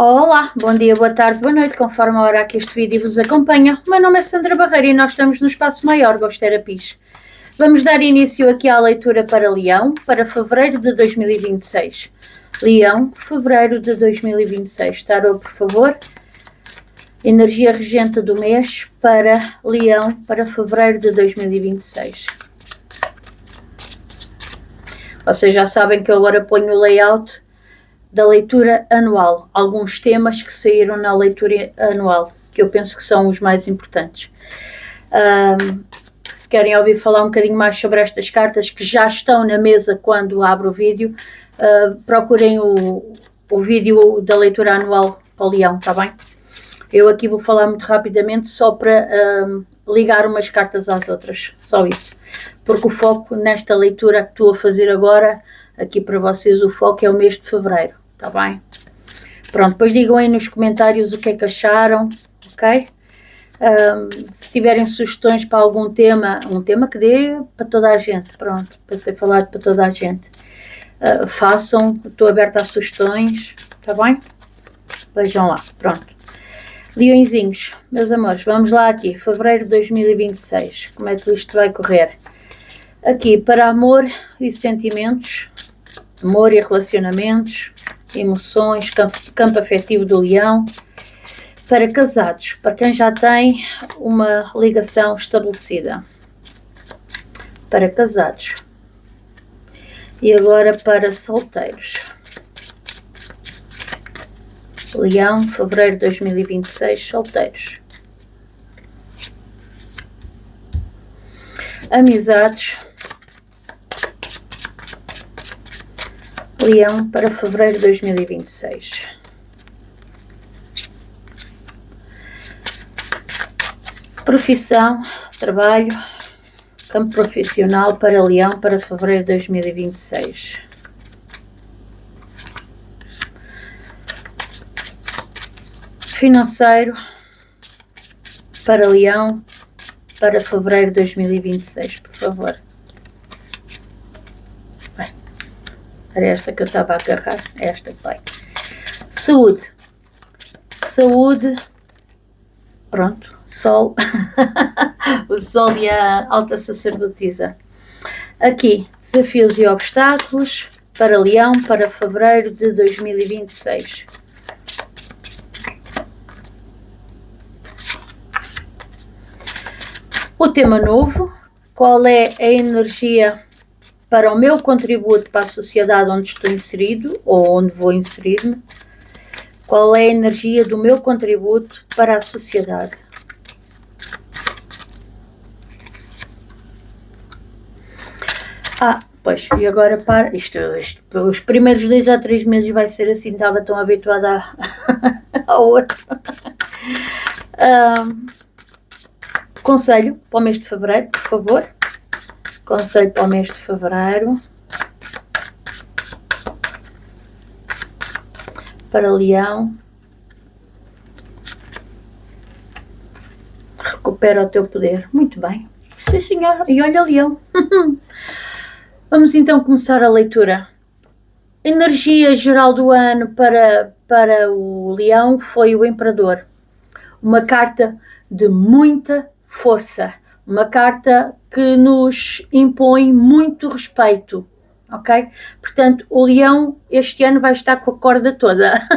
Olá, bom dia, boa tarde, boa noite, conforme a hora que este vídeo vos acompanha. O meu nome é Sandra Barreira e nós estamos no Espaço Maior Ghost Therapies. Vamos dar início aqui à leitura para Leão, para fevereiro de 2026. Leão, fevereiro de 2026. Tarô, por favor. Energia regente do mês para Leão, para fevereiro de 2026. Vocês já sabem que eu agora ponho o layout da leitura anual, alguns temas que saíram na leitura anual, que eu penso que são os mais importantes. Se querem ouvir falar um bocadinho mais sobre estas cartas que já estão na mesa quando abro o vídeo, procurem o vídeo da leitura anual para o Leão, está bem? Eu aqui vou falar muito rapidamente só para ligar umas cartas às outras, só isso. Porque o foco nesta leitura que estou a fazer agora, aqui para vocês, o foco é o mês de fevereiro, está bem? Pronto, depois digam aí nos comentários o que é que acharam, ok? Se tiverem sugestões para algum tema, um tema que dê para toda a gente, pronto, para ser falado para toda a gente. Façam, estou aberta a sugestões, está bem? Vejam lá, pronto. Leõezinhos, meus amores, vamos lá aqui, fevereiro de 2026, como é que isto vai correr? Aqui, para amor e sentimentos, amor e relacionamentos, emoções, campo afetivo do Leão. Para casados, para quem já tem uma ligação estabelecida. Para casados. E agora para solteiros. Leão, fevereiro de 2026, solteiros. Amizades. Leão, para fevereiro de 2026. Profissão, trabalho, campo profissional para Leão, para fevereiro de 2026. Financeiro, para Leão, para fevereiro de 2026, por favor. Bem, era esta que eu estava a agarrar, esta que vai. Saúde. Saúde, pronto, Sol, o Sol e a alta sacerdotisa. Aqui, desafios e obstáculos para Leão, para fevereiro de 2026. O tema novo, qual é a energia para o meu contributo para a sociedade onde estou inserido, ou onde vou inserir-me? Qual é a energia do meu contributo para a sociedade? Pois, e agora para isto, pelos primeiros 2 ou 3 meses vai ser assim, estava tão habituada ao outro. Conselho para o mês de fevereiro, por favor. Conselho para o mês de fevereiro. Para Leão. Recupera o teu poder. Muito bem. Sim, senhor. E olha, Leão. Vamos então começar a leitura. Energia geral do ano para o Leão foi o Imperador. Uma carta de muita força. Uma carta que nos impõe muito respeito. Ok? Portanto, o Leão este ano vai estar com a corda toda.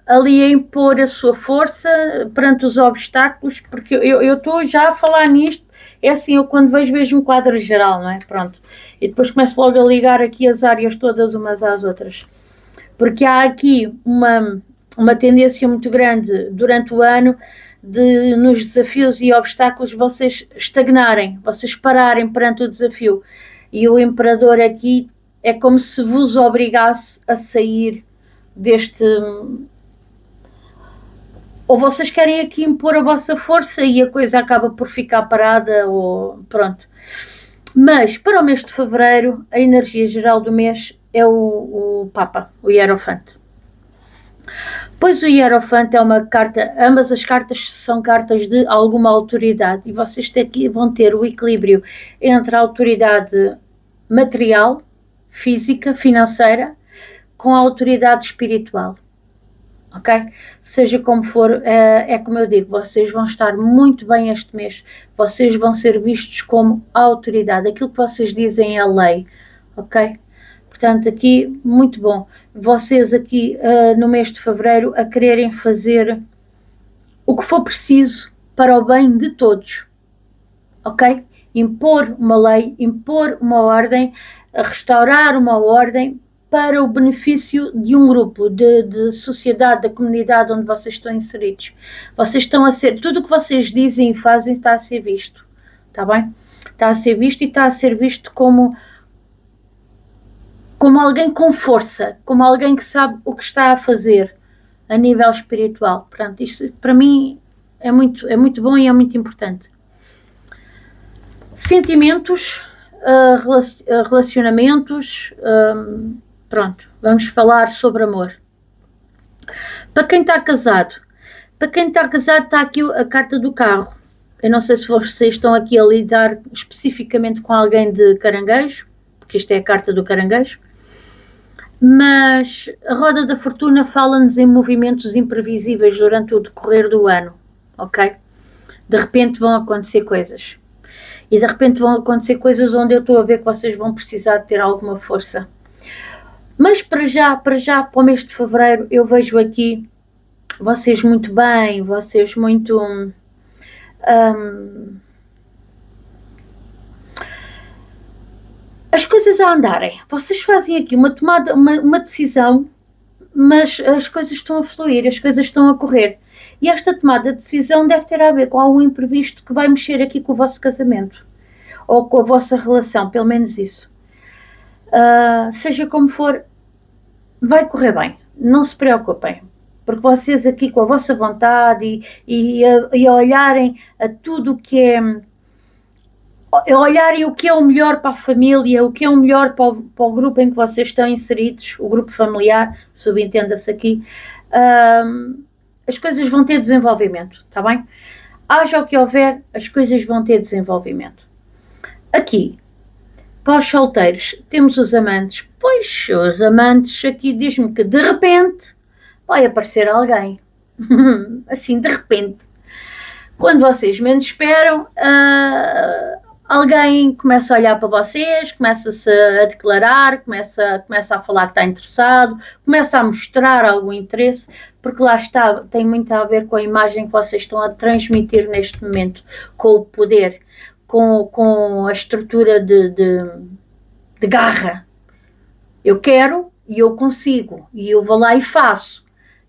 Ali a impor a sua força perante os obstáculos, porque eu estou já a falar nisto, é assim, eu quando vejo um quadro geral, não é? Pronto. E depois começo logo a ligar aqui as áreas todas umas às outras. Porque há aqui uma tendência muito grande durante o ano de, nos desafios e obstáculos, vocês estagnarem, vocês pararem perante o desafio. E o Imperador aqui é como se vos obrigasse a sair deste... Ou vocês querem aqui impor a vossa força e a coisa acaba por ficar parada, ou pronto. Mas para o mês de fevereiro, a energia geral do mês é o Papa, o Hierofante. Pois o Hierofante é uma carta, ambas as cartas são cartas de alguma autoridade, e vocês aqui vão ter o equilíbrio entre a autoridade material, física, financeira, com a autoridade espiritual, ok? Seja como for, é como eu digo, vocês vão estar muito bem este mês, vocês vão ser vistos como autoridade, aquilo que vocês dizem é lei, ok? Portanto, aqui, muito bom. Vocês aqui, no mês de fevereiro, a quererem fazer o que for preciso para o bem de todos, ok? Impor uma lei, impor uma ordem, restaurar uma ordem para o benefício de um grupo, de sociedade, da comunidade onde vocês estão inseridos. Vocês estão a ser, tudo o que vocês dizem e fazem está a ser visto, está bem? Está a ser visto e está a ser visto como alguém com força, como alguém que sabe o que está a fazer a nível espiritual. Portanto, isto para mim é muito bom e é muito importante. Sentimentos, relacionamentos, pronto, vamos falar sobre amor. Para quem está casado está aqui a carta do carro. Eu não sei se vocês estão aqui a lidar especificamente com alguém de caranguejo, porque isto é a carta do caranguejo, mas a roda da fortuna fala-nos em movimentos imprevisíveis durante o decorrer do ano, ok? De repente vão acontecer coisas. E de repente vão acontecer coisas onde eu estou a ver que vocês vão precisar de ter alguma força. Mas para já, para o mês de fevereiro, eu vejo aqui vocês muito bem, vocês muito... as coisas a andarem. Vocês fazem aqui uma tomada, uma decisão, mas as coisas estão a fluir, as coisas estão a correr. E esta tomada de decisão deve ter a ver com algum imprevisto que vai mexer aqui com o vosso casamento. Ou com a vossa relação, pelo menos isso. Seja como for, vai correr bem. Não se preocupem. Porque vocês aqui com a vossa vontade e a olharem a tudo o que é... a olharem o que é o melhor para a família, o que é o melhor para o grupo em que vocês estão inseridos, o grupo familiar, subentenda-se aqui, as coisas vão ter desenvolvimento, está bem? Haja o que houver, as coisas vão ter desenvolvimento. Aqui, para os solteiros, temos os amantes. Pois, os amantes aqui diz-me que de repente vai aparecer alguém. Assim, de repente. Quando vocês menos esperam, alguém começa a olhar para vocês, começa-se a declarar, começa a falar que está interessado, começa a mostrar algum interesse, porque lá está, tem muito a ver com a imagem que vocês estão a transmitir neste momento, com o poder, com a estrutura de garra. Eu quero e eu consigo, e eu vou lá e faço.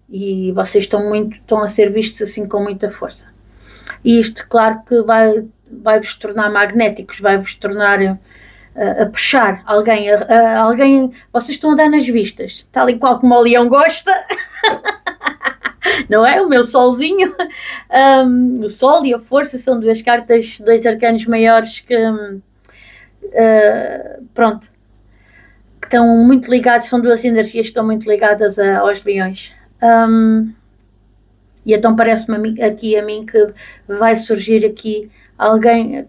E vocês estão a ser vistos assim com muita força. E isto, claro que vai-vos tornar magnéticos, vai-vos tornar a puxar alguém, vocês estão a dar nas vistas, tal e qual como o leão gosta, não é? O meu solzinho, o sol e a força são duas cartas, dois arcanos maiores que, pronto, que estão muito ligados, são duas energias que estão muito ligadas aos leões. E então parece-me aqui a mim que vai surgir aqui alguém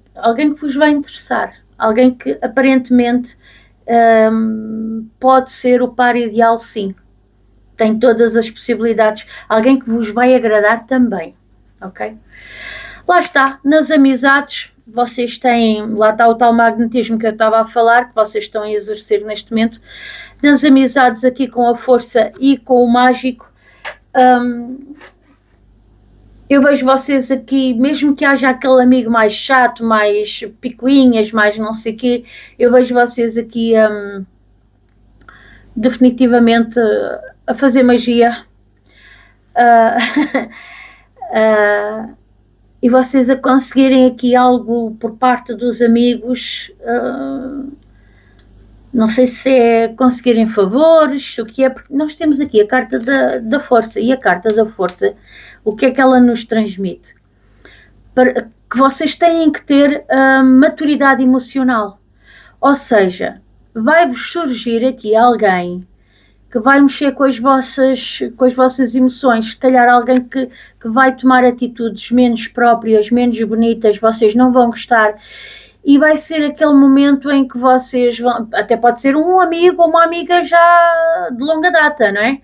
que vos vai interessar, alguém que aparentemente pode ser o par ideal, sim. Tem todas as possibilidades. Alguém que vos vai agradar também, ok? Lá está, nas amizades, vocês têm, lá está o tal magnetismo que eu estava a falar, que vocês estão a exercer neste momento. Nas amizades aqui com a força e com o mágico, eu vejo vocês aqui, mesmo que haja aquele amigo mais chato, mais picuinhas, mais não sei o quê, eu vejo vocês aqui definitivamente a fazer magia. E vocês a conseguirem aqui algo por parte dos amigos, não sei se é conseguirem favores, o que é, porque nós temos aqui a carta da força, e a carta da força, o que é que ela nos transmite? Para que vocês têm que ter maturidade emocional, ou seja, vai-vos surgir aqui alguém que vai mexer com as vossas emoções, se calhar alguém que vai tomar atitudes menos próprias, menos bonitas, vocês não vão gostar, e vai ser aquele momento em que vocês vão, até pode ser um amigo ou uma amiga já de longa data, não é?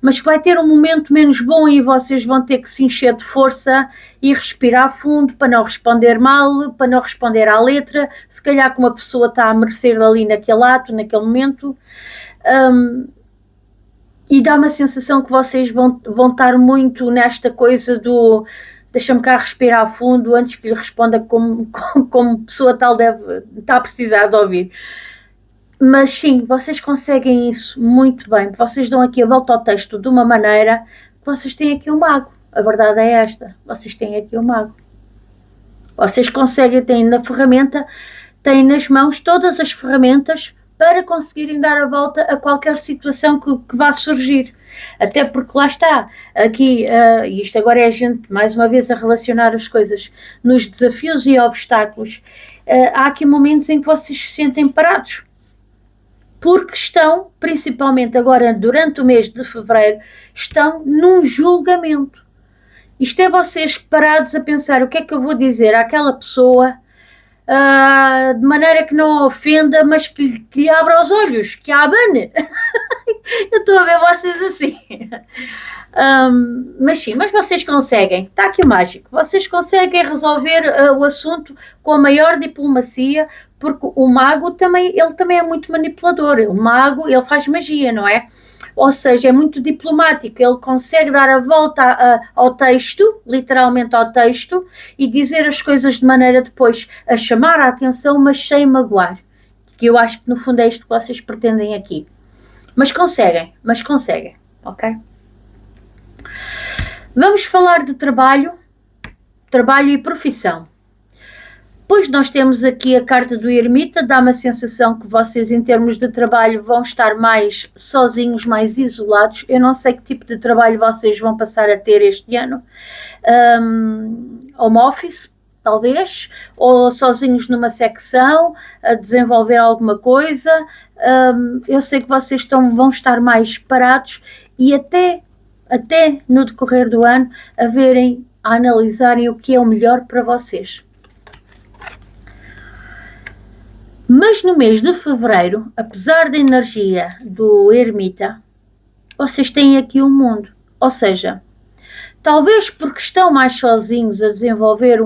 Mas que vai ter um momento menos bom e vocês vão ter que se encher de força e respirar fundo para não responder mal, para não responder à letra, se calhar que uma pessoa está a merecer ali naquele ato, naquele momento, e dá uma sensação que vocês vão estar muito nesta coisa do deixa-me cá respirar fundo antes que lhe responda como pessoa tal deve estar a precisar de ouvir. Mas sim, vocês conseguem isso muito bem. Vocês dão aqui a volta ao texto de uma maneira que vocês têm aqui o mago. A verdade é esta. Vocês têm aqui o mago. Vocês conseguem, têm na ferramenta, têm nas mãos todas as ferramentas para conseguirem dar a volta a qualquer situação que vá surgir. Até porque lá está, aqui, e isto agora é a gente, mais uma vez, a relacionar as coisas, nos desafios e obstáculos, há aqui momentos em que vocês se sentem parados. Porque estão, principalmente agora durante o mês de fevereiro, estão num julgamento. Isto é vocês parados a pensar o que é que eu vou dizer àquela pessoa de maneira que não a ofenda, mas que lhe abra os olhos, que a abane. Eu estou a ver vocês assim. Mas sim, mas vocês conseguem, está aqui o mágico, vocês conseguem resolver o assunto com a maior diplomacia, porque o mago também, ele também é muito manipulador, o mago, ele faz magia, não é? Ou seja, é muito diplomático, ele consegue dar a volta ao texto, literalmente ao texto, e dizer as coisas de maneira depois a chamar a atenção, mas sem magoar, que eu acho que no fundo é isto que vocês pretendem aqui. Mas conseguem, ok? Vamos falar de trabalho e profissão. Pois nós temos aqui a carta do ermita, dá-me a sensação que vocês em termos de trabalho vão estar mais sozinhos, mais isolados. Eu não sei que tipo de trabalho vocês vão passar a ter este ano. Home office, talvez, ou sozinhos numa secção, a desenvolver alguma coisa. Eu sei que vocês vão estar mais parados e até no decorrer do ano a analisarem o que é o melhor para vocês. Mas no mês de fevereiro, apesar da energia do ermita, vocês têm aqui um mundo. Ou seja, talvez porque estão mais sozinhos a desenvolver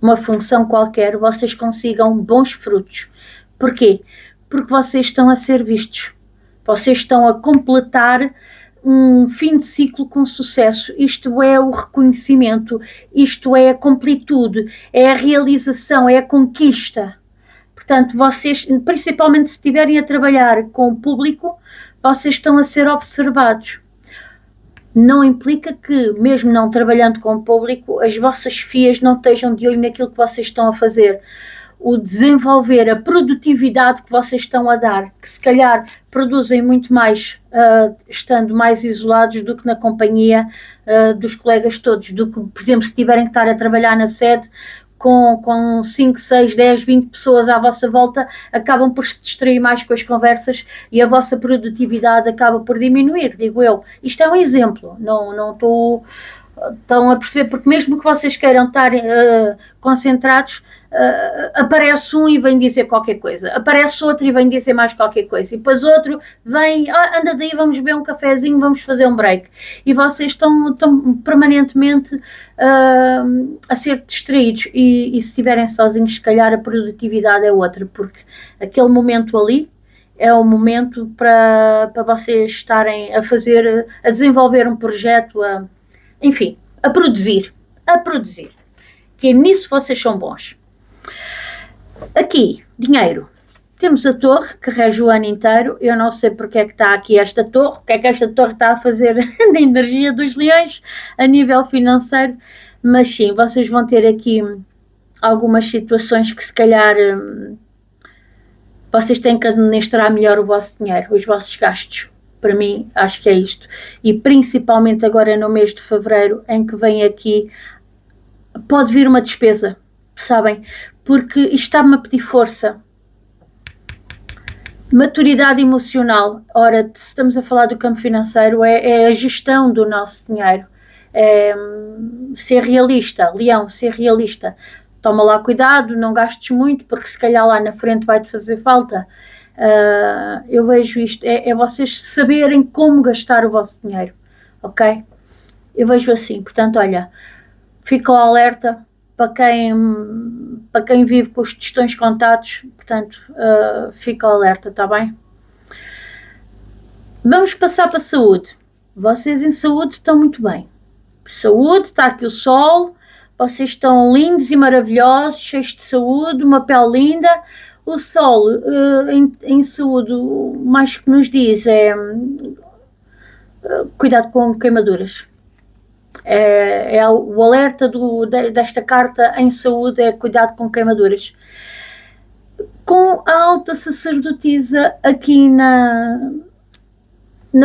uma função qualquer, vocês consigam bons frutos. Porquê? Porque vocês estão a ser vistos. Vocês estão a completar um fim de ciclo com sucesso. Isto é o reconhecimento, isto é a completude, é a realização, é a conquista. Portanto, vocês, principalmente se estiverem a trabalhar com o público, vocês estão a ser observados. Não implica que, mesmo não trabalhando com o público, as vossas chefias não estejam de olho naquilo que vocês estão a fazer. O desenvolver, a produtividade que vocês estão a dar, que se calhar produzem muito mais estando mais isolados do que na companhia dos colegas todos, do que, por exemplo, se tiverem que estar a trabalhar na sede com 5, 6, 10, 20 pessoas à vossa volta, acabam por se distrair mais com as conversas e a vossa produtividade acaba por diminuir, digo eu. Isto é um exemplo, não estou... Estão a perceber, porque mesmo que vocês queiram estar concentrados, aparece um e vem dizer qualquer coisa, aparece outro e vem dizer mais qualquer coisa, e depois outro vem, anda daí, vamos beber um cafezinho, vamos fazer um break, e vocês estão permanentemente a ser distraídos, e se estiverem sozinhos, se calhar a produtividade é outra, porque aquele momento ali é o momento para vocês estarem a desenvolver um projeto, enfim, a produzir, que nisso vocês são bons. Aqui, dinheiro, temos a torre que rege o ano inteiro. Eu não sei porque é que está aqui esta torre, o que é que esta torre está a fazer da energia dos leões a nível financeiro, mas sim, vocês vão ter aqui algumas situações que se calhar vocês têm que administrar melhor o vosso dinheiro, os vossos gastos. Para mim, acho que é isto. E principalmente agora no mês de fevereiro, em que vem aqui, pode vir uma despesa, sabem? Porque isto está-me a pedir força. Maturidade emocional. Ora, se estamos a falar do campo financeiro, é a gestão do nosso dinheiro. É ser realista. Leão, ser realista. toma lá cuidado, não gastes muito, porque se calhar lá na frente vai-te fazer falta. Eu vejo isto, é vocês saberem como gastar o vosso dinheiro, ok? Eu vejo assim, portanto, olha, fica o alerta para quem vive com os tostões contados, portanto, fica o alerta, está bem? Vamos passar para a saúde. Vocês em saúde estão muito bem. Saúde, está aqui o sol, vocês estão lindos e maravilhosos, cheios de saúde, uma pele linda. O sol em saúde, o mais que nos diz é cuidado com queimaduras. O alerta desta carta em saúde é cuidado com queimaduras. Com a alta sacerdotisa aqui na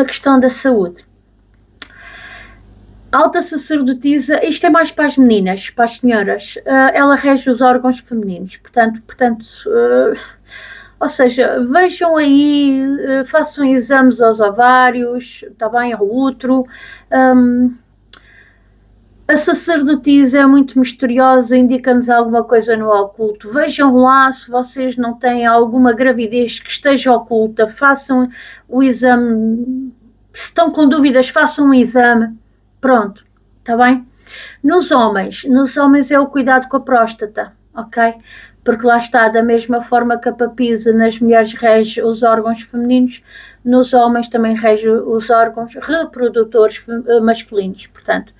questão da saúde. A alta sacerdotisa, isto é mais para as meninas, para as senhoras, ela rege os órgãos femininos, portanto, ou seja, vejam aí, façam exames aos ovários, está bem, ao útero. A sacerdotisa é muito misteriosa, indica-nos alguma coisa no oculto. Vejam lá se vocês não têm alguma gravidez que esteja oculta, façam o exame. Se estão com dúvidas, façam um exame. Pronto, está bem? Nos homens é o cuidado com a próstata, ok? Porque lá está, da mesma forma que a papisa nas mulheres rege os órgãos femininos, nos homens também rege os órgãos reprodutores masculinos, portanto,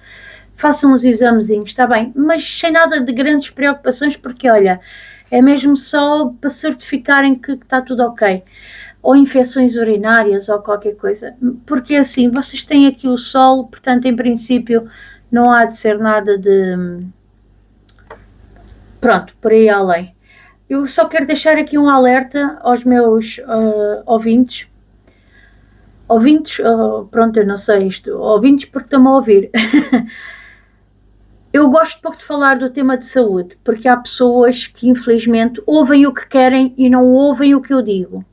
façam os examezinhos, está bem? Mas sem nada de grandes preocupações, porque olha, é mesmo só para certificarem que está tudo ok. Ou infecções urinárias ou qualquer coisa, porque assim, vocês têm aqui o sol, portanto, em princípio, não há de ser nada de... Pronto, por aí além. Eu só quero deixar aqui um alerta aos meus ouvintes. Pronto, eu não sei isto. Ouvintes porque estão-me a ouvir. Eu gosto pouco de falar do tema de saúde, porque há pessoas que, infelizmente, ouvem o que querem e não ouvem o que eu digo.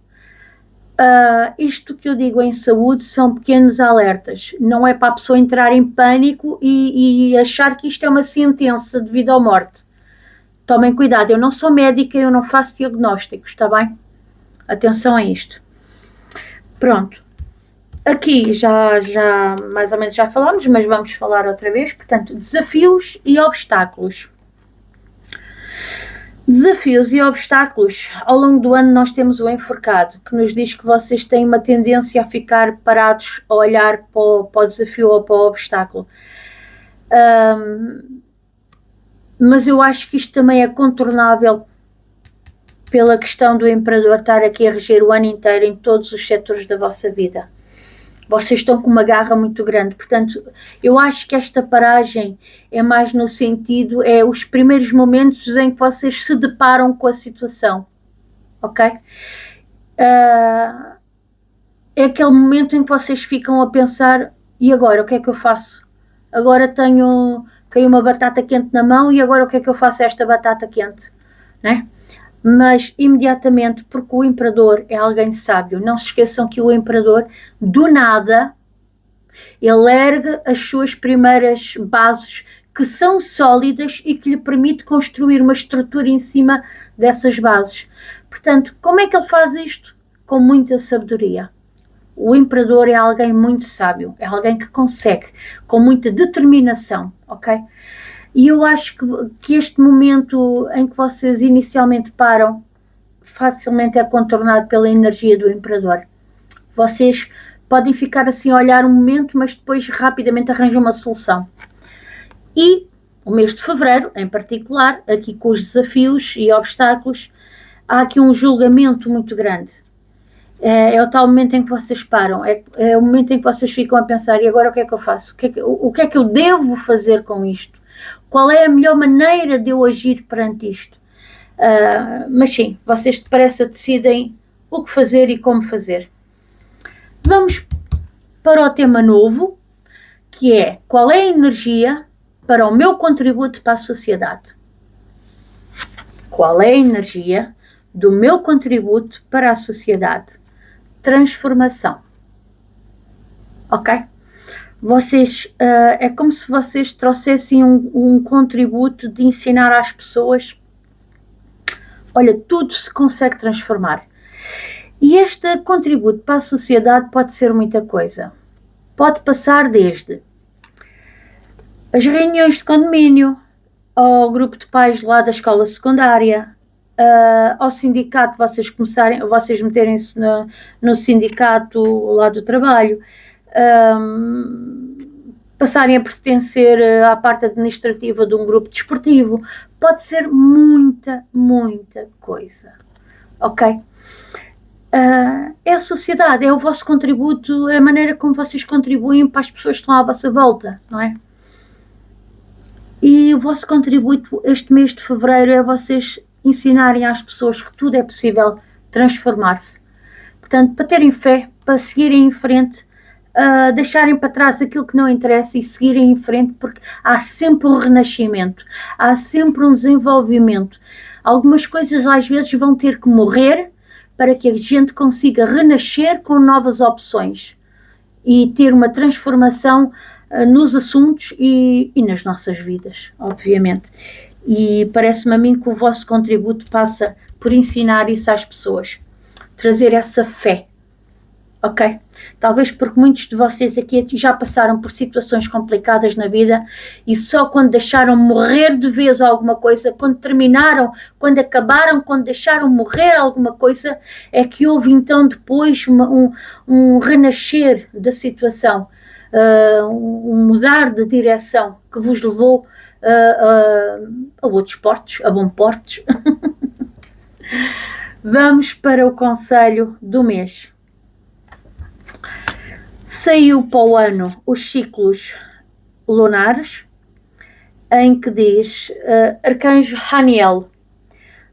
Isto que eu digo em saúde são pequenos alertas, não é para a pessoa entrar em pânico e achar que isto é uma sentença de vida ou morte. Tomem cuidado, eu não sou médica, eu não faço diagnósticos, está bem? Atenção a isto. Pronto, aqui já mais ou menos já falámos, mas vamos falar outra vez, portanto, desafios e obstáculos. Desafios e obstáculos. Ao longo do ano nós temos o enforcado, que nos diz que vocês têm uma tendência a ficar parados a olhar para o desafio ou para o obstáculo. Mas eu acho que isto também é contornável pela questão do Imperador estar aqui a reger o ano inteiro em todos os setores da vossa vida. Vocês estão com uma garra muito grande, portanto, eu acho que esta paragem é mais no sentido, é os primeiros momentos em que vocês se deparam com a situação, ok? É aquele momento em que vocês ficam a pensar, e agora, o que é que eu faço? Agora caiu uma batata quente na mão, e agora o que é que eu faço a esta batata quente? Né? Mas imediatamente, porque o Imperador é alguém sábio, não se esqueçam que o Imperador, do nada, ele ergue as suas primeiras bases que são sólidas e que lhe permite construir uma estrutura em cima dessas bases. Portanto, como é que ele faz isto? Com muita sabedoria. O Imperador é alguém muito sábio, é alguém que consegue, com muita determinação, ok? E eu acho que este momento em que vocês inicialmente param, facilmente é contornado pela energia do Imperador. Vocês podem ficar assim a olhar um momento, mas depois rapidamente arranjam uma solução. E o mês de fevereiro, em particular, aqui com os desafios e obstáculos, há aqui um julgamento muito grande. É o tal momento em que vocês param, é o momento em que vocês ficam a pensar, e agora o que é que eu faço? O que é que eu devo fazer com isto? Qual é a melhor maneira de eu agir perante isto? Mas sim, vocês depressa decidem o que fazer e como fazer. Vamos para o tema novo, que é qual é a energia para o meu contributo para a sociedade? Qual é a energia do meu contributo para a sociedade? Transformação. Ok? É como se vocês trouxessem um contributo de ensinar às pessoas Olha, tudo se consegue transformar. E este contributo para a sociedade pode ser muita coisa. Pode passar desde as reuniões de condomínio, ao grupo de pais lá da escola secundária, ao sindicato, vocês meterem-se no sindicato lá do trabalho, passarem a pertencer à parte administrativa de um grupo desportivo. Pode ser muita, muita coisa, ok? É a sociedade, é o vosso contributo, é a maneira como vocês contribuem para as pessoas que estão à vossa volta, não é? E o vosso contributo este mês de fevereiro é vocês ensinarem às pessoas que tudo é possível transformar-se. Portanto, para terem fé, para seguirem em frente, deixarem para trás aquilo que não interessa e seguirem em frente, porque há sempre um renascimento, há sempre um desenvolvimento. Algumas coisas às vezes vão ter que morrer para que a gente consiga renascer com novas opções e ter uma transformação nos assuntos e nas nossas vidas, obviamente. E parece-me a mim que o vosso contributo passa por ensinar isso às pessoas, trazer essa fé, ok? Talvez porque muitos de vocês aqui já passaram por situações complicadas na vida e só quando deixaram morrer de vez alguma coisa, quando terminaram, quando acabaram, quando deixaram morrer alguma coisa, é que houve então depois um renascer da situação, um mudar de direção que vos levou a outros portos, a bons portos. Vamos para o conselho do mês. Saiu para o ano os ciclos lunares, em que diz Arcanjo Haniel,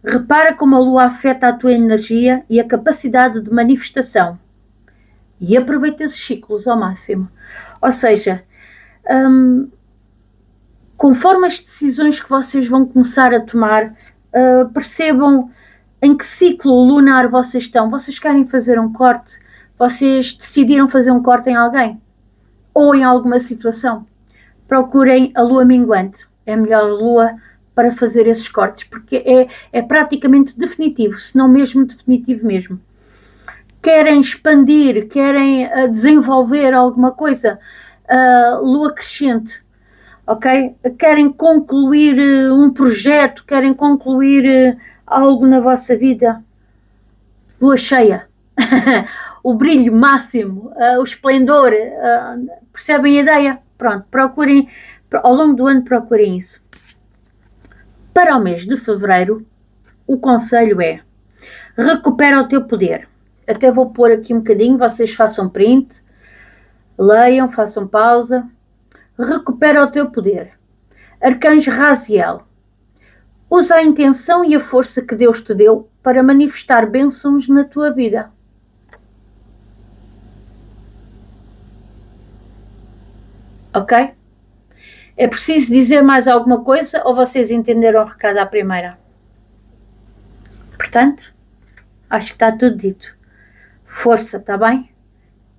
repara como a lua afeta a tua energia e a capacidade de manifestação e aproveita esses ciclos ao máximo. Ou seja, conforme as decisões que vocês vão começar a tomar, percebam em que ciclo lunar vocês estão. Vocês querem fazer um corte? Vocês decidiram fazer um corte em alguém? Ou em alguma situação? Procurem a lua minguante. É a melhor lua para fazer esses cortes, porque é praticamente definitivo, se não mesmo definitivo mesmo. Querem expandir, querem desenvolver alguma coisa, lua crescente, ok? Querem concluir um projeto, querem concluir algo na vossa vida, lua cheia. O brilho máximo, o esplendor, percebem a ideia? Pronto, procurem, ao longo do ano procurem isso. Para o mês de fevereiro, o conselho é, recupera o teu poder. Até vou pôr aqui um bocadinho, vocês façam print, leiam, façam pausa. Recupera o teu poder. Arcanjo Raziel, usa a intenção e a força que Deus te deu para manifestar bênçãos na tua vida. Ok? É preciso dizer mais alguma coisa ou vocês entenderam o recado à primeira? Portanto, acho que está tudo dito. Força, está bem?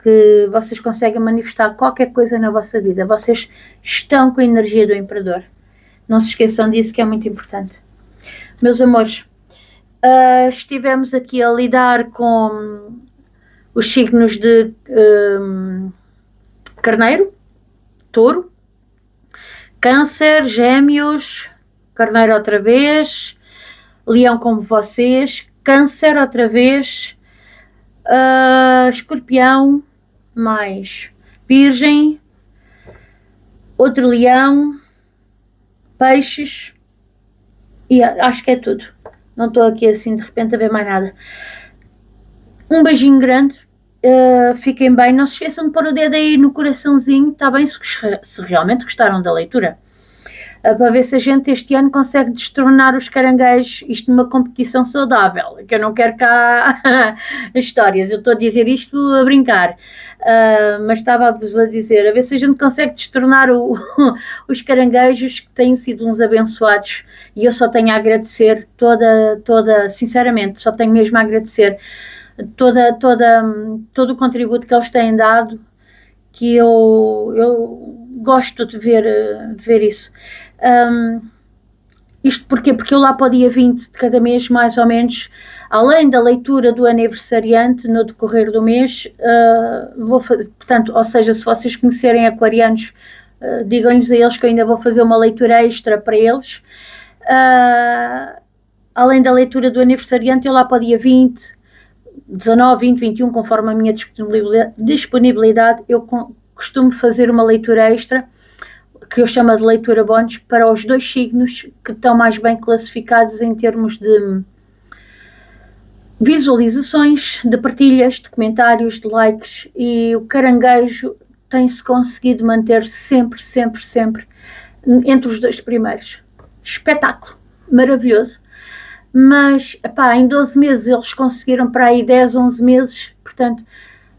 Que vocês conseguem manifestar qualquer coisa na vossa vida. Vocês estão com a energia do Imperador. Não se esqueçam disso, que é muito importante. Meus amores, estivemos aqui a lidar com os signos de Carneiro, Touro, Câncer, Gêmeos, Carneiro outra vez, Leão como vocês, Câncer outra vez, Escorpião, mais Virgem, outro Leão, Peixes e acho que é tudo. Não estou aqui assim de repente a ver mais nada. Um beijinho grande, fiquem bem, não se esqueçam de pôr o dedo aí no coraçãozinho, está bem, se realmente gostaram da leitura. Para ver se a gente este ano consegue destronar os caranguejos, isto numa competição saudável, que eu não quero cá histórias, eu estou a dizer isto a brincar, mas estava-vos a dizer, a ver se a gente consegue destronar os caranguejos que têm sido uns abençoados, e eu só tenho a agradecer sinceramente, só tenho mesmo a agradecer todo o contributo que eles têm dado, que eu gosto de ver isso. Isto porquê? Porque eu lá para o dia 20 de cada mês, mais ou menos, além da leitura do aniversariante no decorrer do mês, portanto, ou seja, se vocês conhecerem aquarianos, digam-lhes a eles que eu ainda vou fazer uma leitura extra para eles. Além da leitura do aniversariante, eu lá para o dia 20, 19, 20, 21, conforme a minha disponibilidade, eu costumo fazer uma leitura extra, que eu chamo de leitura bónus, para os 2 signos que estão mais bem classificados em termos de visualizações, de partilhas, de comentários, de likes, e o caranguejo tem-se conseguido manter sempre entre os 2 primeiros. Espetáculo, maravilhoso. Mas, em 12 meses eles conseguiram para aí 10, 11 meses, portanto,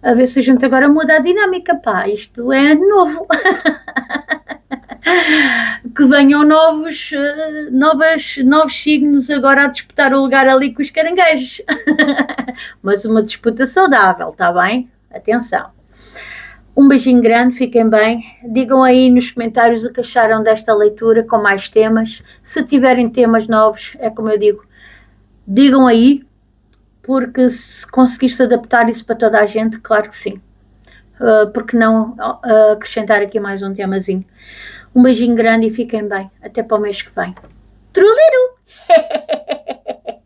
a ver se a gente agora muda a dinâmica, isto é novo. Que venham novos signos agora a disputar o lugar ali com os caranguejos. Mas uma disputa saudável, está bem? Atenção. Um beijinho grande, fiquem bem. Digam aí nos comentários o que acharam desta leitura com mais temas. Se tiverem temas novos, é como eu digo, digam aí, porque se conseguir-se adaptar isso para toda a gente, claro que sim. Porque não acrescentar aqui mais um temazinho. Um beijinho grande e fiquem bem. Até para o mês que vem. Truliru!